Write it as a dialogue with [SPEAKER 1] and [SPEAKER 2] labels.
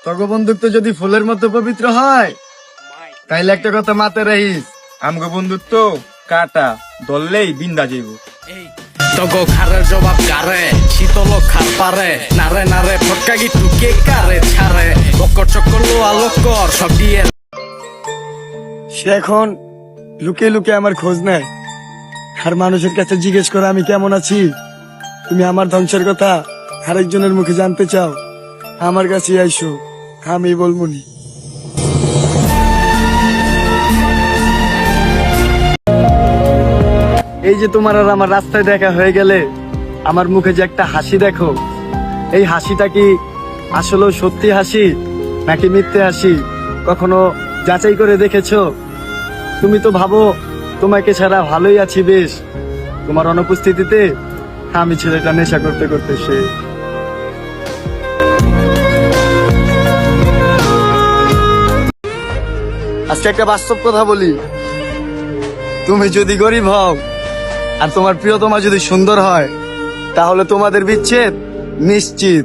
[SPEAKER 1] তগ বন্ধুত্ব যদি ফুলের মতো পবিত্র হয় তাইলে একটা কথা মাথায় রাখিস,
[SPEAKER 2] আমগো বন্ধুত্ব কাটা ধরলেই বিন্দা যাইব।
[SPEAKER 3] তগো খারের জবাব কারে শীতল খার পারে নারে নারে ফটকা গিটু কে কারে ছাড়ে বকর চক্কর লোয়া লক্কর সব দিয়ে
[SPEAKER 1] সে এখন লুকিয়ে লুকিয়ে আমার খোঁজ নেয় আর মানুষের কাছে জিজ্ঞেস করে আমি কেমন আছি। তুমি আমার ধ্বংসের কথা আরেকজনের মুখে জানতে চাও, আমার কাছে আইসো, আমি বলবনি। এই যে তোমার আর আমার রাস্তায় দেখা হয়ে গেলে আমার মুখে যে একটা হাসি দেখো, এই হাসিটা কি আসলে সত্যি হাসি নাকি মিথ্যে হাসি কখনো যাচাই করে দেখেছো? তুমি তো ভাবো তোমাকে ছাড়া ভালোই আছি বেশ, তোমার অনুপস্থিতিতে আমি ছেলেটা নেশা করতে করতে সে। আজকে একটা বাস্তব কথা বলি, তুমি যদি গরিব হও আর তোমার প্রিয়তমা যদি সুন্দর হয় তাহলে তোমাদের বিচ্ছেদ নিশ্চিত।